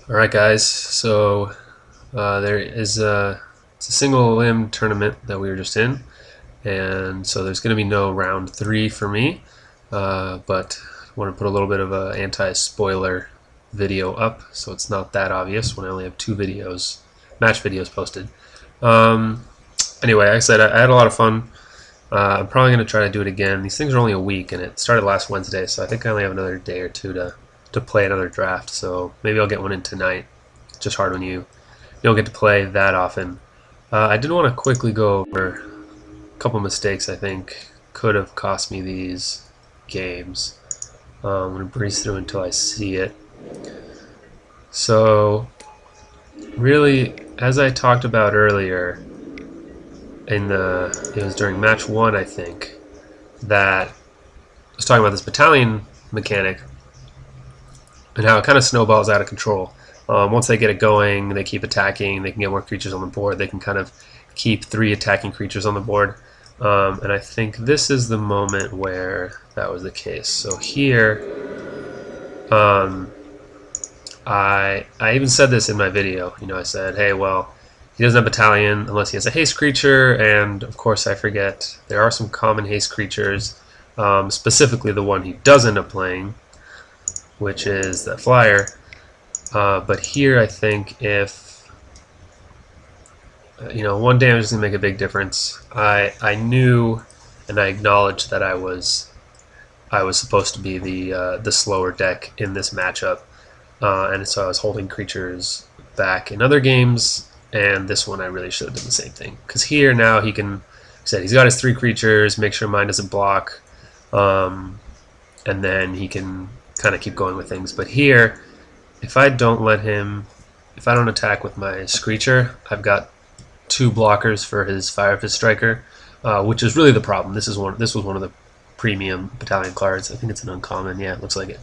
Alright guys, so there is it's a single limb tournament that we were just in, and so there's going to be no round 3 for me, but I want to put a little bit of an anti-spoiler video up so it's not that obvious when I only have 2 videos, match videos posted. Anyway, like I said, I had a lot of fun. I'm probably going to try to do it again. These things are only a week, and it started last Wednesday, so I think I only have another day or two to play another draft, so maybe I'll get one in tonight. It's just hard when you don't get to play that often. I did want to quickly go over a couple mistakes I think could have cost me these games. I'm going to breeze through until I see it. So really, as I talked about earlier, it was during match 1 I think, that I was talking about this battalion mechanic and how it kind of snowballs out of control. Once they get it going, they keep attacking, they can get more creatures on the board, they can kind of keep 3 attacking creatures on the board. And I think this is the moment where that was the case. So here, I even said this in my video. I said, hey, well, he doesn't have battalion unless he has a haste creature, and of course I forget there are some common haste creatures, specifically the one he does end up playing, which is that flyer. But here I think if 1 damage is going to make a big difference. I knew and I acknowledged that I was supposed to be the slower deck in this matchup, and so I was holding creatures back in other games, and this one I really should have done the same thing, because here now he can, he's got his 3 creatures, make sure mine doesn't block, and then he can kind of keep going with things. But here, if I don't attack with my Screecher, I've got 2 blockers for his Fire Fist Striker, which is really the problem. This was one of the premium battalion cards. I think it's an uncommon. Yeah, it looks like it.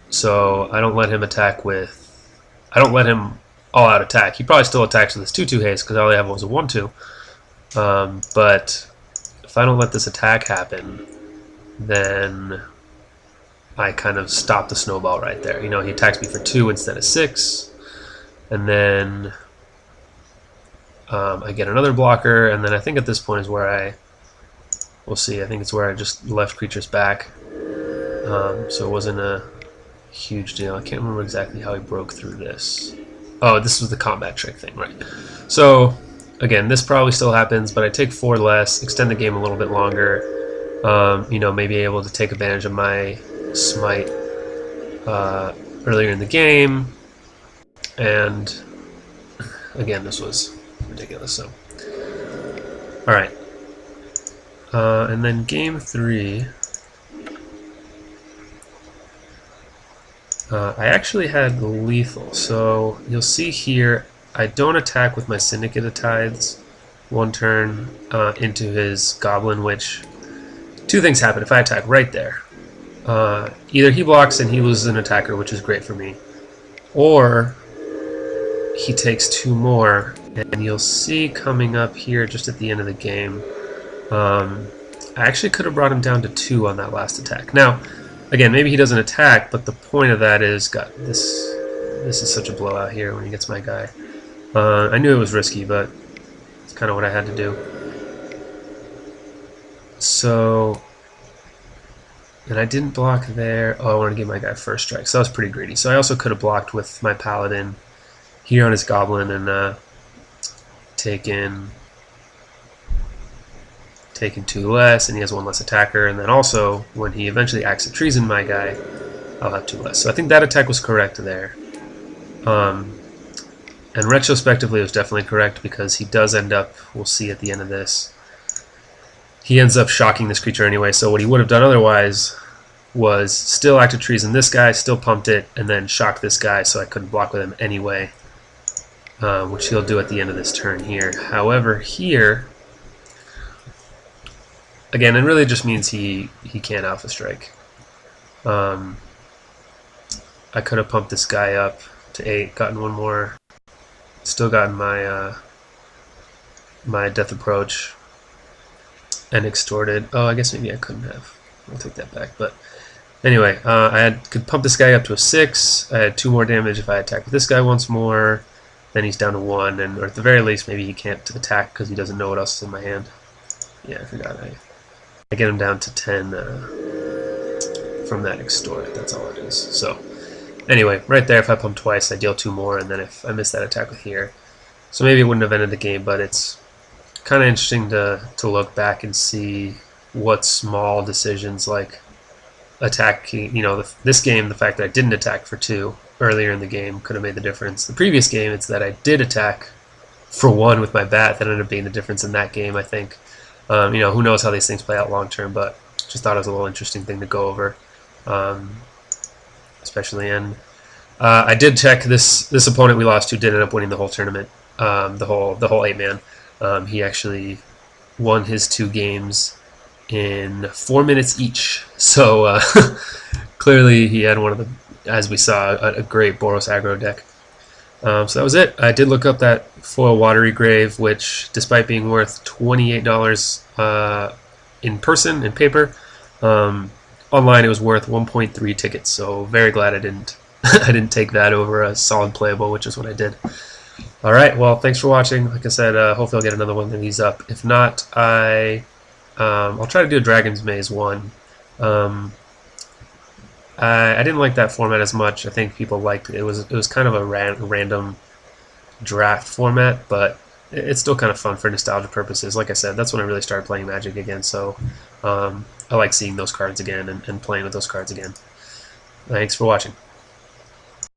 So I don't let him attack with. I don't let him all out attack. He probably still attacks with his 2/2 haste because all I have was a 1/2. But if I don't let this attack happen, then I kind of stop the snowball right there. He attacks me for 2 instead of 6, and then I get another blocker, and then I think at this point is where we'll see, I think it's where I just left creatures back. So it wasn't a huge deal. I can't remember exactly how he broke through this. Oh, this was the combat trick thing, right? So again, this probably still happens, but I take 4 less, extend the game a little bit longer. Maybe able to take advantage of my smite earlier in the game, and again, this was ridiculous. So, all right, and then game 3, I actually had lethal. So you'll see here, I don't attack with my Syndicate of Tithes 1 turn into his Goblin, which 2 things happen if I attack right there. Either he blocks and he loses an attacker, which is great for me, or he takes 2 more, and you'll see coming up here just at the end of the game, I actually could have brought him down to 2 on that last attack. Now, again, maybe he doesn't attack, but the point of that is, God, this is such a blowout here when he gets my guy. I knew it was risky, but it's kind of what I had to do. So, and I didn't block there. Oh, I wanted to give my guy first strike, so that was pretty greedy. So I also could have blocked with my Paladin here on his Goblin and taken 2 less, and he has 1 less attacker. And then also, when he eventually acts of treason my guy, I'll have 2 less. So I think that attack was correct there. And retrospectively, it was definitely correct, because he does end up, we'll see at the end of this, he ends up shocking this creature anyway. So what he would have done otherwise was still active treason this guy, still pumped it, and then shock this guy, so I couldn't block with him anyway, which he'll do at the end of this turn here. However, here, again, it really just means he can't Alpha Strike. I could have pumped this guy up to 8, gotten 1 more, still gotten my my Death Approach, and extorted. Oh, I guess maybe I couldn't have. I'll take that back. But Anyway, could pump this guy up to a 6. I had 2 more damage if I attack with this guy once more. Then he's down to 1, and or at the very least, maybe he can't attack because he doesn't know what else is in my hand. Yeah, I forgot. I get him down to 10 from that extort. That's all it is. So, anyway, right there, if I pump twice, I deal 2 more, and then if I miss that attack with here. So maybe it wouldn't have ended the game, but it's kind of interesting to look back and see what small decisions like attacking, this game, the fact that I didn't attack for 2 earlier in the game could have made the difference. The previous game, it's that I did attack for 1 with my bat that ended up being the difference in that game, I think. Who knows how these things play out long term, but just thought it was a little interesting thing to go over, especially in. I did check this opponent we lost to did end up winning the whole tournament, the whole 8-man. He actually won his 2 games in 4 minutes each. So clearly he had one of the, as we saw, a great Boros aggro deck. So that was it. I did look up that foil Watery Grave, which, despite being worth $28 in person, in paper, online it was worth 1.3 tickets. So very glad I didn't I didn't take that over a solid playable, which is what I did. All right. Well, thanks for watching. Like I said, hopefully I'll get another one of these up. If not, I'll try to do a Dragon's Maze one. I didn't like that format as much. I think people liked it. It was kind of a random draft format, but it's still kind of fun for nostalgia purposes. Like I said, that's when I really started playing Magic again, so I like seeing those cards again and playing with those cards again. Thanks for watching.